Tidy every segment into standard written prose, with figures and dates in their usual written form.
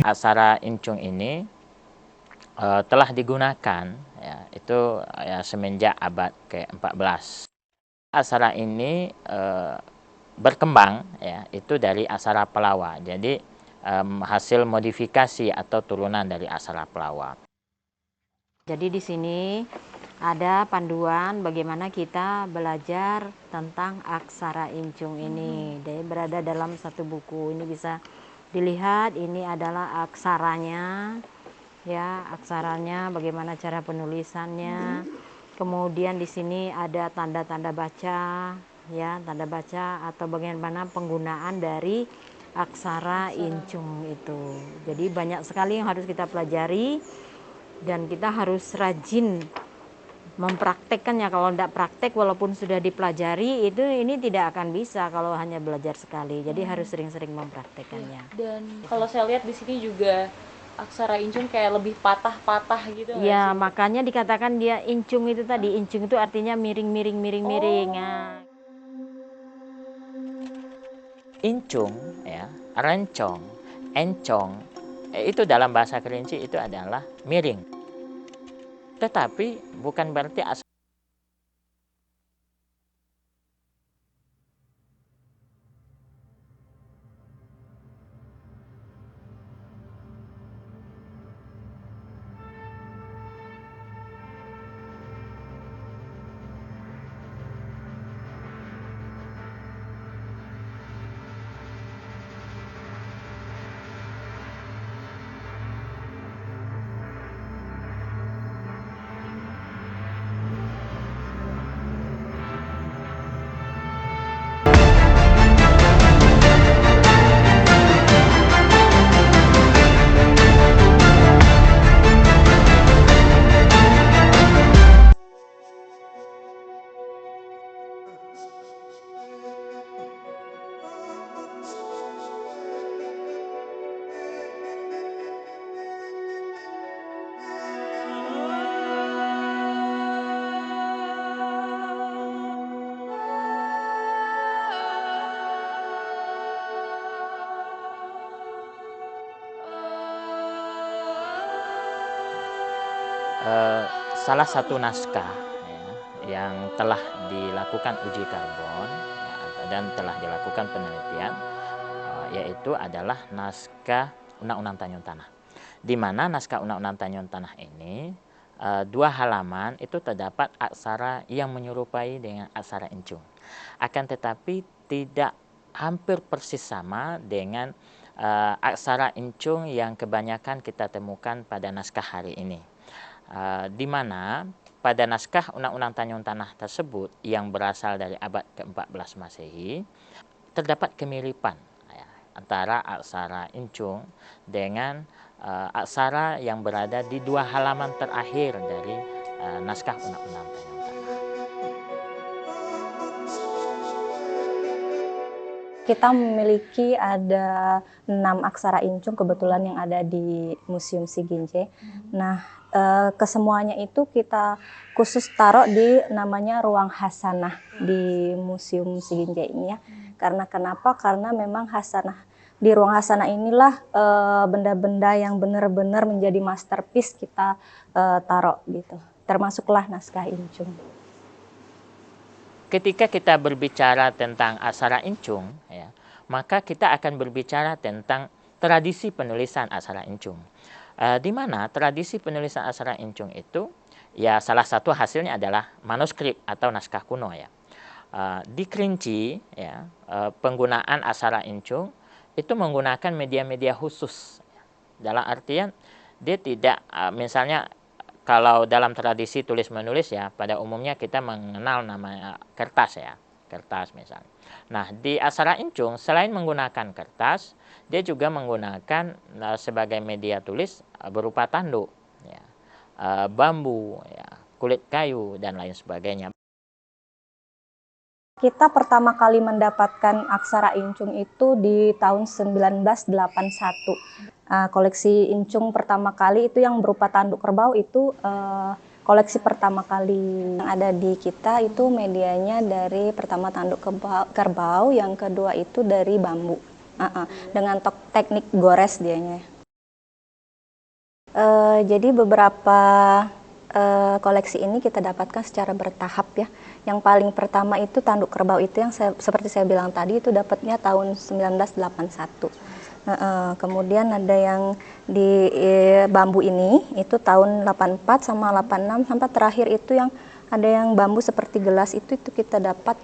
Aksara Incung ini telah digunakan ya, itu ya, semenjak abad ke-14. Aksara ini berkembang ya, itu dari aksara Pelawa. Jadi hasil modifikasi atau turunan dari aksara Pelawa. Jadi di sini ada panduan bagaimana kita belajar tentang aksara Incung ini. Dia berada dalam satu buku. Ini bisa dilihat, ini adalah aksaranya, ya, aksaranya, bagaimana cara penulisannya. Kemudian di sini ada tanda-tanda baca, ya, tanda baca atau bagaimana penggunaan dari aksara Incung itu. Jadi banyak sekali yang harus kita pelajari. Dan kita harus rajin mempraktekkannya. Kalau tidak praktek walaupun sudah dipelajari ini tidak akan bisa kalau hanya belajar sekali. Jadi harus sering-sering mempraktekkannya. Dan kalau saya lihat di sini juga aksara Incung kayak lebih patah-patah gitu. Ya, makanya dikatakan dia Incung itu tadi. Incung itu artinya miring-miring. Nah. Incung ya, rencong, encong, itu dalam bahasa Kerinci itu adalah miring. Tetapi bukan berarti salah satu naskah ya, yang telah dilakukan uji karbon ya, dan telah dilakukan penelitian yaitu adalah naskah Undang-Undang Tanjung Tanah. Di mana naskah Undang-Undang Tanjung Tanah ini 2 halaman itu terdapat aksara yang menyerupai dengan aksara Incung. Akan tetapi tidak hampir persis sama dengan aksara Incung yang kebanyakan kita temukan pada naskah hari ini. Di mana pada naskah Undang-Undang Tanjung Tanah tersebut yang berasal dari abad ke-14 Masehi terdapat kemiripan ya, antara aksara Incung dengan aksara yang berada di 2 halaman terakhir dari naskah Undang-Undang Tanjung Tanah. Kita memiliki ada 6 aksara Incung kebetulan yang ada di Museum Sigince. Nah, kesemuanya itu kita khusus taruh di namanya ruang hasanah di Museum Sigince ini ya. Karena kenapa? Karena memang hasanah di ruang hasanah inilah benda-benda yang benar-benar menjadi masterpiece kita taruh gitu. Termasuklah naskah Incung. Ketika kita berbicara tentang aksara Incung, ya, maka kita akan berbicara tentang tradisi penulisan aksara Incung. Di mana tradisi penulisan aksara Incung itu, ya salah satu hasilnya adalah manuskrip atau naskah kuno ya. Di Kerinci, ya, penggunaan aksara Incung itu menggunakan media-media khusus. Dalam artian dia tidak, misalnya kalau dalam tradisi tulis menulis ya pada umumnya kita mengenal nama kertas ya, kertas misalnya. Nah, di aksara Incung selain menggunakan kertas, dia juga menggunakan sebagai media tulis berupa tanduk ya, bambu ya, kulit kayu dan lain sebagainya. Kita pertama kali mendapatkan aksara Incung itu di tahun 1981. Koleksi Incung pertama kali itu yang berupa tanduk kerbau itu koleksi pertama kali yang ada di kita itu medianya dari pertama tanduk kerbau, yang kedua itu dari bambu dengan teknik gores dianya. Jadi beberapa koleksi ini kita dapatkan secara bertahap ya. Yang paling pertama itu tanduk kerbau itu yang seperti saya bilang tadi itu dapatnya tahun 1981. Kemudian ada yang di bambu ini itu tahun 84 sama 86 sampai terakhir itu yang ada yang bambu seperti gelas itu kita dapat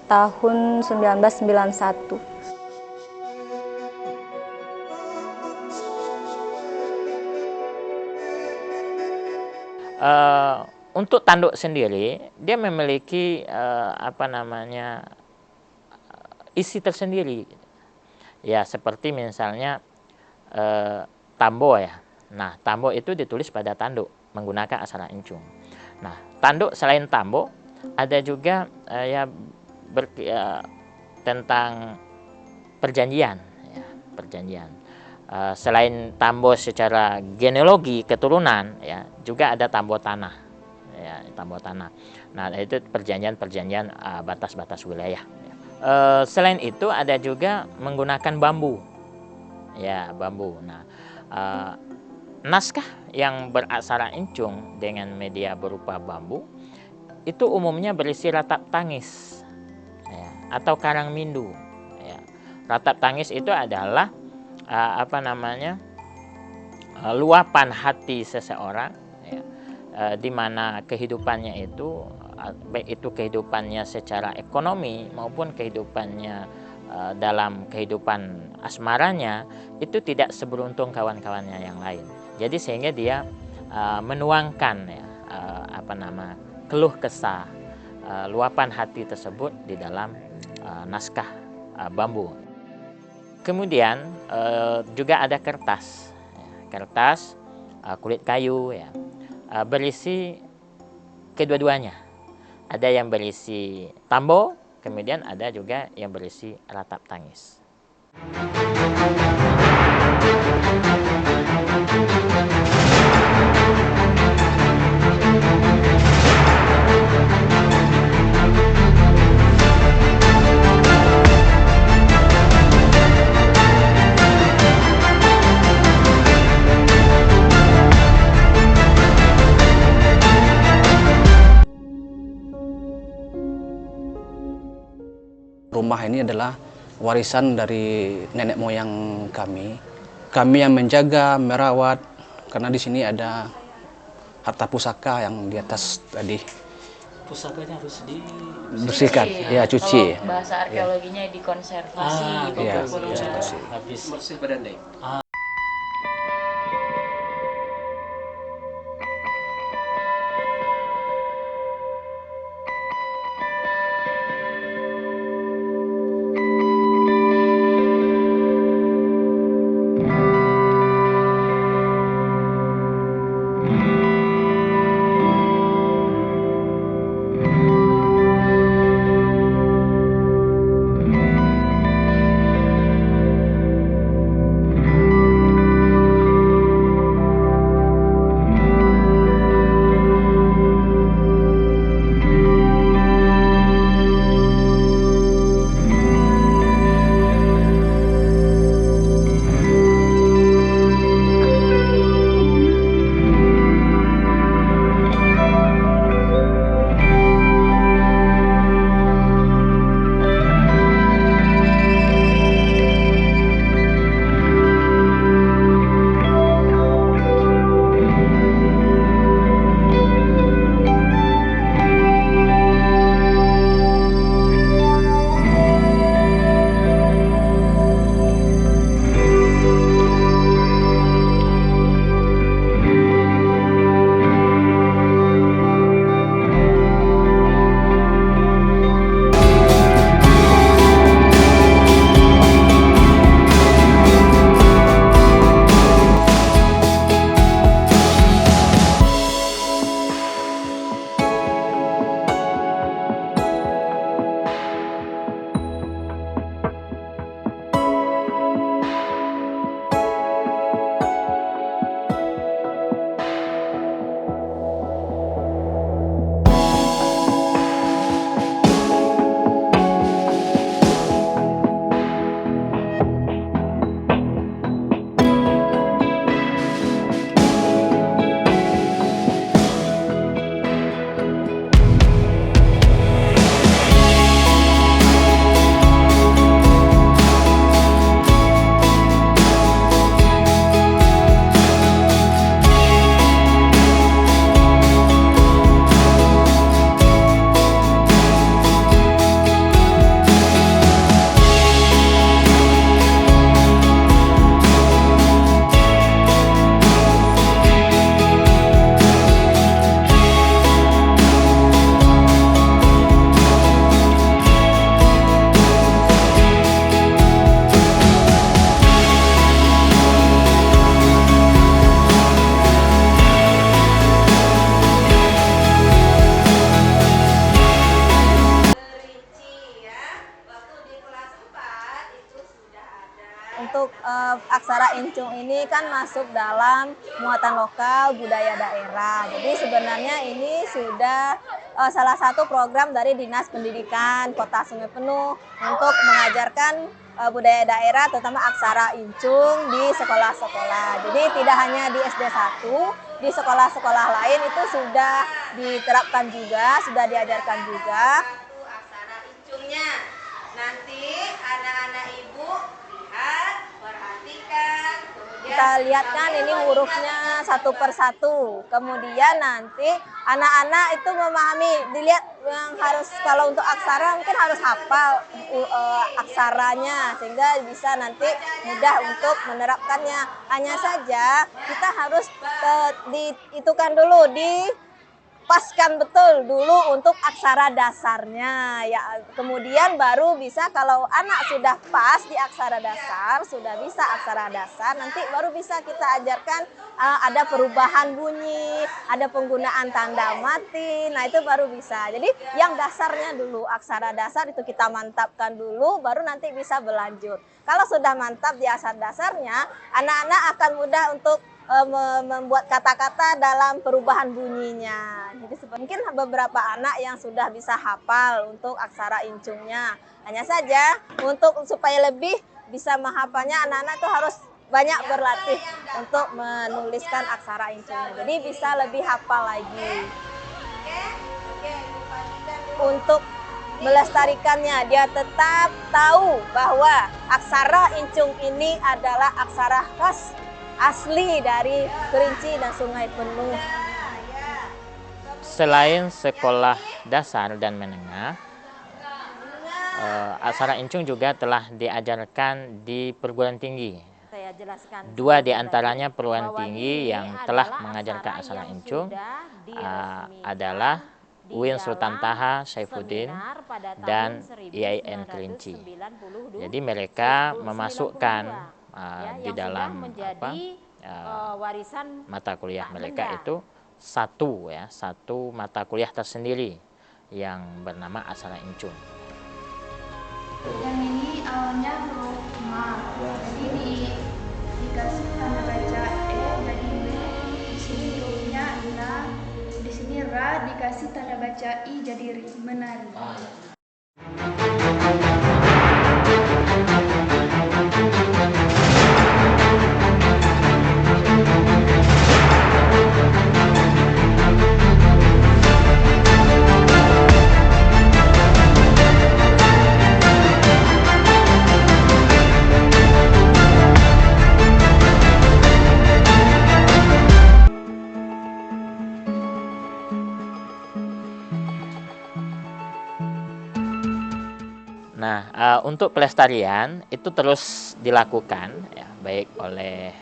tahun 1991. Untuk tanduk sendiri dia memiliki isi tersendiri ya, seperti misalnya tambo ya. Nah, tambo itu ditulis pada tanduk menggunakan aksara Encung. Nah, tanduk selain tambo ada juga tentang perjanjian ya, perjanjian. Selain tambo secara genealogi keturunan ya, juga ada tambo tanah ya, tambo tanah. Nah, itu perjanjian batas-batas wilayah ya. Selain itu ada juga menggunakan bambu ya, bambu. Nah, naskah yang beraksara Encung dengan media berupa bambu itu umumnya berisi ratap tangis ya, atau karang mindu ya. Ratap tangis itu adalah luapan hati seseorang ya, di mana kehidupannya itu baik itu kehidupannya secara ekonomi maupun kehidupannya dalam kehidupan asmaranya itu tidak seberuntung kawan-kawannya yang lain. Jadi sehingga dia menuangkan ya, keluh kesah luapan hati tersebut di dalam naskah bambu. Kemudian juga ada kertas, kertas kulit kayu ya, berisi kedua-duanya. Ada yang berisi tambo, kemudian ada juga yang berisi ratap tangis. Rumah ini adalah warisan dari nenek moyang kami. Kami yang menjaga, merawat, karena di sini ada harta pusaka yang di atas tadi. Pusakanya harus Bersihkan, ya cuci. Kalau bahasa arkeologinya dikonservasi gitu. Iya, habis bersih badan deh. aksara incung ini kan masuk dalam muatan lokal budaya daerah. Jadi sebenarnya ini sudah salah satu program dari Dinas Pendidikan Kota Sungai Penuh untuk mengajarkan budaya daerah terutama aksara incung di sekolah-sekolah. Jadi tidak hanya di SD 1, di sekolah-sekolah lain itu sudah diterapkan juga, sudah diajarkan juga. Aksara incungnya. Nanti anak-anak ibu lihat, perhatikan. Kita lihat kan ini hurufnya satu persatu. Kemudian nanti anak-anak itu memahami, dilihat yang harus kalau untuk aksara mungkin harus hafal aksaranya sehingga bisa nanti mudah untuk menerapkannya. Hanya saja kita harus diitukan dulu, dipaskan betul dulu untuk aksara dasarnya ya. Kemudian baru bisa kalau anak sudah pas di aksara dasar, sudah bisa aksara dasar, nanti baru bisa kita ajarkan ada perubahan bunyi, ada penggunaan tanda mati. Nah, itu baru bisa. Jadi yang dasarnya dulu, aksara dasar itu kita mantapkan dulu, baru nanti bisa berlanjut. Kalau sudah mantap di aksara dasarnya, anak-anak akan mudah untuk membuat kata-kata dalam perubahan bunyinya. Jadi mungkin beberapa anak yang sudah bisa hafal untuk aksara incungnya. Hanya saja untuk supaya lebih bisa menghafalnya, anak-anak itu harus banyak berlatih untuk menuliskan aksara incungnya. Jadi bisa lebih hafal lagi. Untuk melestarikannya, dia tetap tahu bahwa aksara incung ini adalah aksara khas asli dari Kerinci dan Sungai Penuh. Selain sekolah dasar dan menengah, aksara incung juga telah diajarkan di perguruan tinggi. Saya jelaskan. Dua di antaranya perguruan tinggi yang telah mengajarkan aksara incung adalah UIN Sultan Taha Saifuddin dan IAIN Kerinci. Jadi mereka memasukkan di dalam warisan mata kuliah mereka itu satu mata kuliah tersendiri yang bernama aksara incung. Yang ini awalnya huruf ma, jadi dikasih tanda baca jadi B, di sini hurufnya la, di sini ra dikasih tanda baca i jadi ri, menari. Nah, untuk pelestarian itu terus dilakukan ya, baik oleh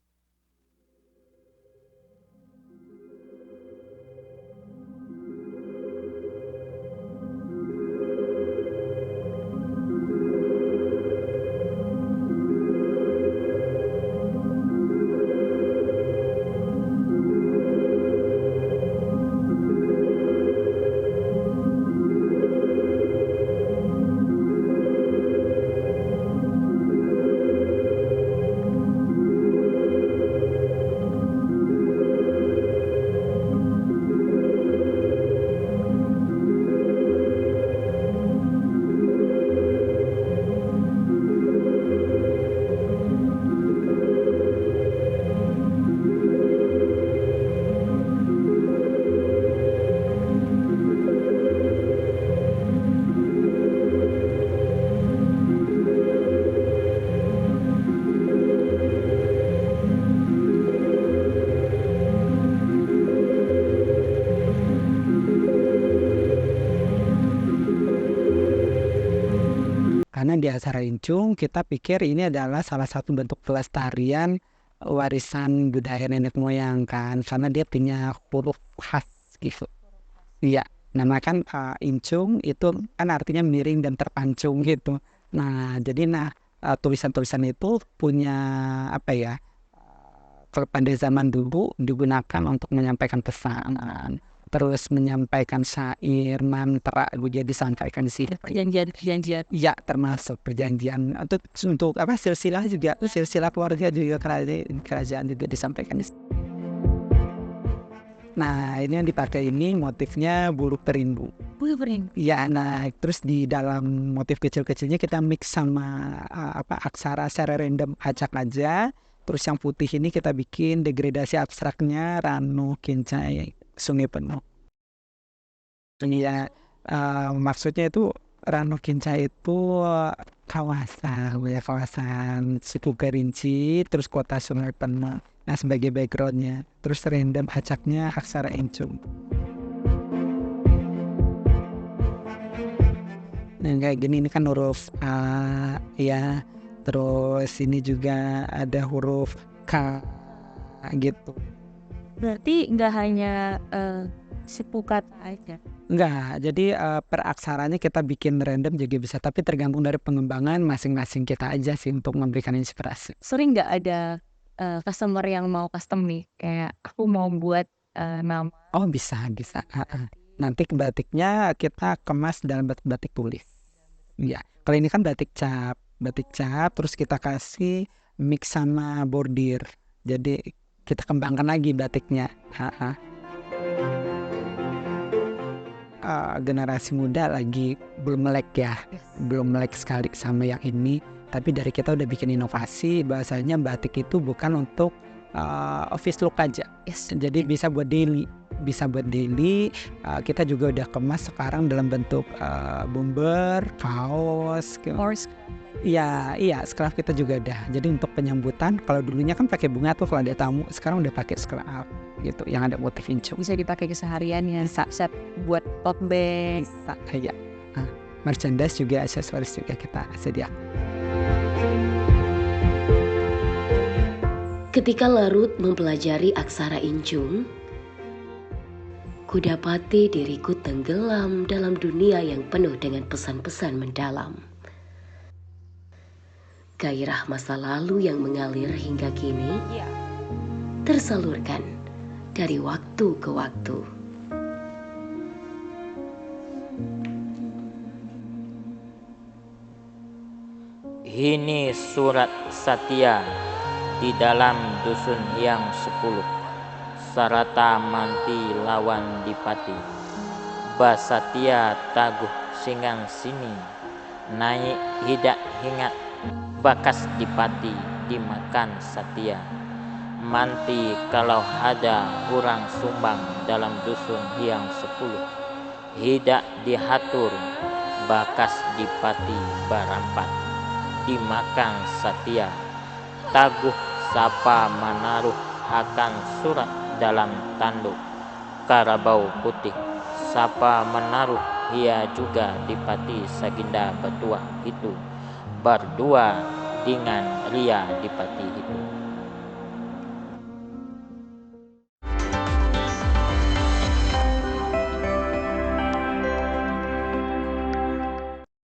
Karena di aksara incung kita pikir ini adalah salah satu bentuk pelestarian warisan budaya nenek moyang kan, karena dia punya huruf khas gitu. Iya, nama kan incung itu kan artinya miring dan terpancung gitu. Nah, jadi tulisan-tulisan itu punya apa ya? Pada zaman dulu digunakan untuk menyampaikan pesan. terus menyampaikan syair, mantra juga disampaikan di sini. Perjanjian. Ya, termasuk perjanjian untuk apa silsilah juga, silsilah keluarga juga kerajaan juga disampaikan di sini. Nah, ini yang dipakai ini motifnya bulu perindu. Ya, nah terus di dalam motif kecil-kecilnya kita mix sama aksara secara random, acak aja. Terus yang putih ini kita bikin degradasi abstraknya Ranu, Kincai, Sungai Penuh. Ya, maksudnya itu Ranu Kincai itu kawasan suku Kerinci, terus kota Sungai Penuh. Nah, sebagai backgroundnya, terus random acaknya aksara Incung. Nah, kayak gini, ini kan huruf A ya, terus ini juga ada huruf K gitu. Berarti nggak hanya sepukat aja. Enggak, jadi per aksaranya kita bikin random juga bisa, tapi tergantung dari pengembangan masing-masing kita aja sih untuk memberikan inspirasi. Sering nggak ada customer yang mau custom nih, kayak aku mau buat nama. Oh, bisa. Nanti batiknya kita kemas dalam batik tulis. Ya, kalau ini kan batik cap, terus kita kasih mix sama bordir. Jadi kita kembangkan lagi batiknya. Generasi muda lagi belum melek ya, belum melek sekali sama yang ini. Tapi dari kita udah bikin inovasi, bahasanya batik itu bukan untuk office look aja. Jadi bisa buat daily. Kita juga udah kemas sekarang dalam bentuk bomber, kaos. Iya, scarf kita juga udah. Jadi untuk penyambutan, kalau dulunya kan pakai bunga tuh kalau ada tamu, sekarang udah pakai scarf gitu, yang ada motif incung. Bisa dipakai keseharian ya, bisa buat tote bag. Iya. Merchandise juga, aksesoris juga kita sediakan. Ketika larut mempelajari aksara incung, kudapati diriku tenggelam dalam dunia yang penuh dengan pesan-pesan mendalam. Gairah masa lalu yang mengalir hingga kini tersalurkan dari waktu ke waktu. Ini surat Satya di dalam dusun yang 10. Sarata manti lawan dipati, Basatya taguh singang sini, naik hidak hingat, bakas dipati dimakan Satya. Manti kalau ada orang sumbang dalam dusun yang 10, hidak dihatur, bakas dipati barampat, dimakan Satya. Taguh sapa menaruh akan surat dalam tanduk karabau putih, sapa menaruh ia juga dipati Saginda Betua itu, berdua dengan ria dipati itu.